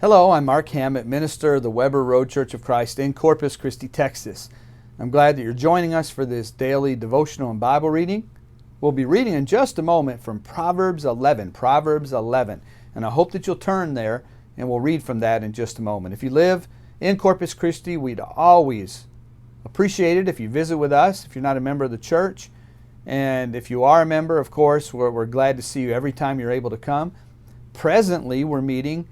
Hello, I'm Mark Hammett, minister of the Weber Road Church of Christ in Corpus Christi, Texas. I'm glad that you're joining us for this daily devotional and Bible reading. We'll be reading in just a moment from Proverbs 11, and I hope that you'll turn there and we'll read from that in just a moment. If you live in Corpus Christi, we'd always appreciate it if you visit with us, if you're not a member of the church. And if you are a member, of course, we're glad to see you every time you're able to come. Presently, we're meeting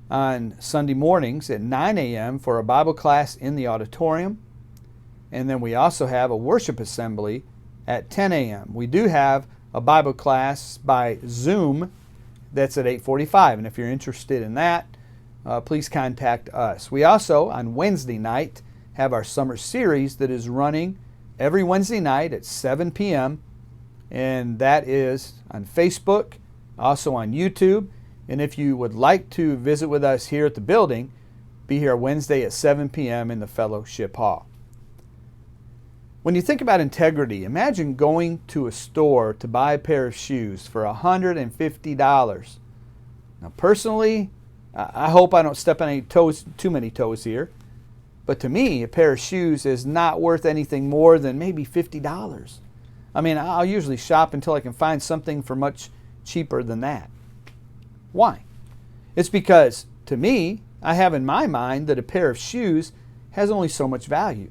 on Sunday mornings at 9 a.m. for a Bible class in the auditorium. And then we also have a worship assembly at 10 a.m. We do have a Bible class by Zoom that's at 8:45. And if you're interested in that, please contact us. We also, on Wednesday night, have our summer series that is running every Wednesday night at 7 p.m. And that is on Facebook, also on YouTube. And if you would like to visit with us here at the building, be here Wednesday at 7 p.m. in the Fellowship Hall. When you think about integrity, imagine going to a store to buy a pair of shoes for $150. Now personally, I hope I don't step on any toes, too many toes here, but to me, a pair of shoes is not worth anything more than maybe $50. I mean, I'll usually shop until I can find something for much cheaper than that. Why? It's because, to me, I have in my mind that a pair of shoes has only so much value.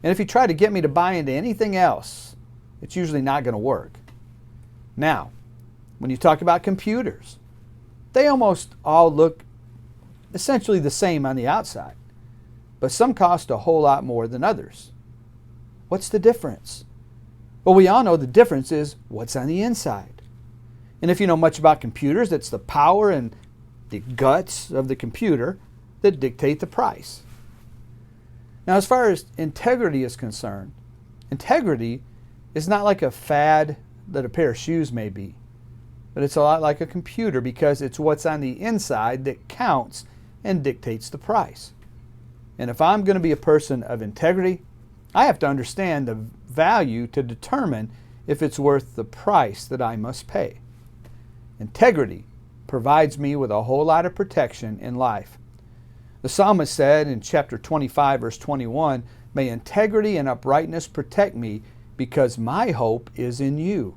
And if you try to get me to buy into anything else, it's usually not going to work. Now, when you talk about computers, they almost all look essentially the same on the outside, but some cost a whole lot more than others. What's the difference? Well, we all know the difference is what's on the inside. And if you know much about computers, it's the power and the guts of the computer that dictate the price. Now, as far as integrity is concerned, integrity is not like a fad that a pair of shoes may be, but it's a lot like a computer because it's what's on the inside that counts and dictates the price. And if I'm going to be a person of integrity, I have to understand the value to determine if it's worth the price that I must pay. Integrity provides me with a whole lot of protection in life. The psalmist said in chapter 25, verse 21, "May integrity and uprightness protect me because my hope is in you."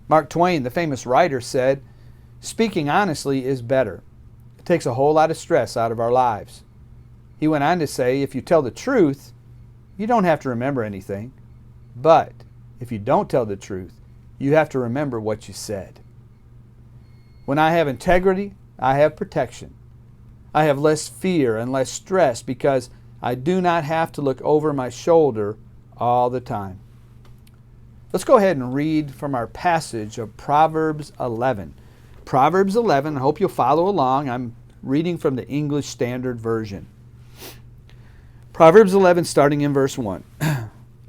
Mark Twain, the famous writer, said, "Speaking honestly is better. It takes a whole lot of stress out of our lives." He went on to say, if you tell the truth, you don't have to remember anything. But if you don't tell the truth, you have to remember what you said. When I have integrity, I have protection. I have less fear and less stress because I do not have to look over my shoulder all the time. Let's go ahead and read from our passage of Proverbs 11. Proverbs 11, I hope you'll follow along. I'm reading from the English Standard Version. Proverbs 11, starting in verse 1.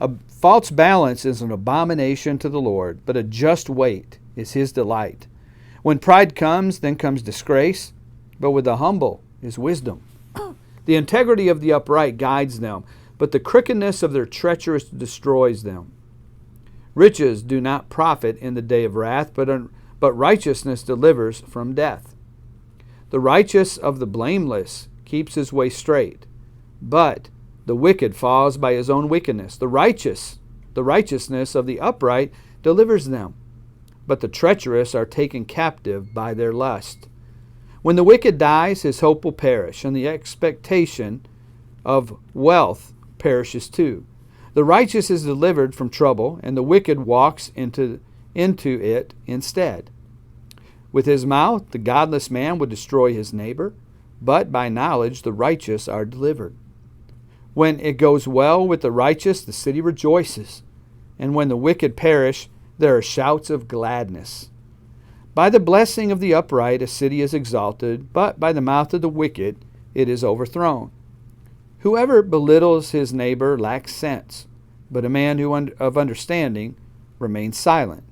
A false balance is an abomination to the Lord, but a just weight is his delight. When pride comes, then comes disgrace, but with the humble is wisdom. The integrity of the upright guides them, but the crookedness of their treacherous destroys them. Riches do not profit in the day of wrath, but righteousness delivers from death. The righteous of the blameless keeps his way straight, but the wicked falls by his own wickedness. The righteousness of the upright delivers them, but the treacherous are taken captive by their lust. When the wicked dies, his hope will perish, and the expectation of wealth perishes too. The righteous is delivered from trouble, and the wicked walks into it instead. With his mouth, the godless man would destroy his neighbor, but by knowledge the righteous are delivered. When it goes well with the righteous, the city rejoices, and when the wicked perish, there are shouts of gladness. By the blessing of the upright a city is exalted, but by the mouth of the wicked it is overthrown. Whoever belittles his neighbor lacks sense, but a man of understanding remains silent.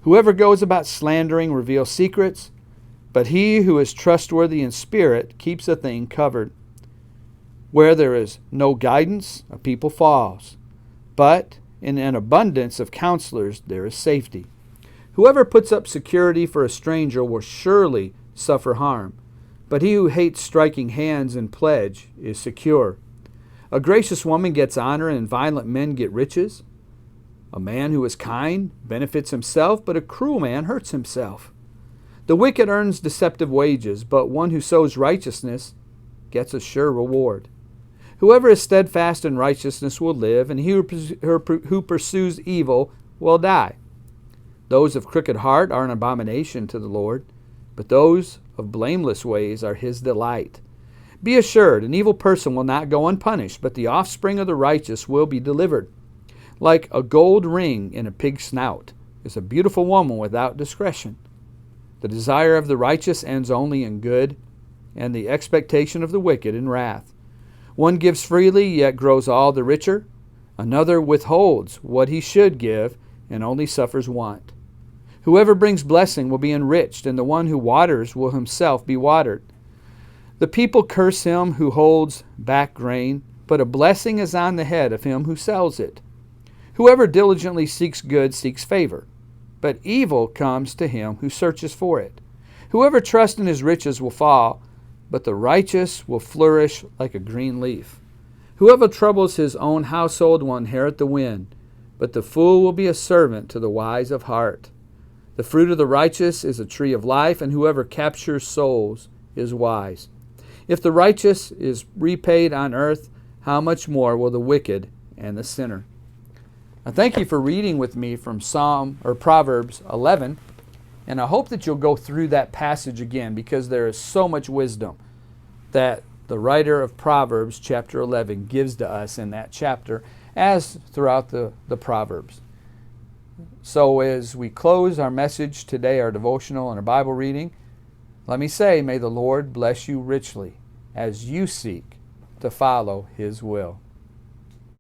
Whoever goes about slandering reveals secrets, but he who is trustworthy in spirit keeps a thing covered. Where there is no guidance, a people falls, but in an abundance of counselors there is safety. Whoever puts up security for a stranger will surely suffer harm, but he who hates striking hands in pledge is secure. A gracious woman gets honor, and violent men get riches. A man who is kind benefits himself, but a cruel man hurts himself. The wicked earns deceptive wages, but one who sows righteousness gets a sure reward. Whoever is steadfast in righteousness will live, and he who pursues evil will die. Those of crooked heart are an abomination to the Lord, but those of blameless ways are his delight. Be assured, an evil person will not go unpunished, but the offspring of the righteous will be delivered. Like a gold ring in a pig's snout is a beautiful woman without discretion. The desire of the righteous ends only in good, and the expectation of the wicked in wrath. One gives freely, yet grows all the richer. Another withholds what he should give, and only suffers want. Whoever brings blessing will be enriched, and the one who waters will himself be watered. The people curse him who holds back grain, but a blessing is on the head of him who sells it. Whoever diligently seeks good seeks favor, but evil comes to him who searches for it. Whoever trusts in his riches will fall, but the righteous will flourish like a green leaf. Whoever troubles his own household will inherit the wind, but the fool will be a servant to the wise of heart. The fruit of the righteous is a tree of life, and whoever captures souls is wise. If the righteous is repaid on earth, how much more will the wicked and the sinner? Now, thank you for reading with me from Proverbs 11, and I hope that you'll go through that passage again, because there is so much wisdom that the writer of Proverbs chapter 11 gives to us in that chapter, as throughout the Proverbs. So as we close our message today, our devotional and our Bible reading, let me say, may the Lord bless you richly as you seek to follow His will.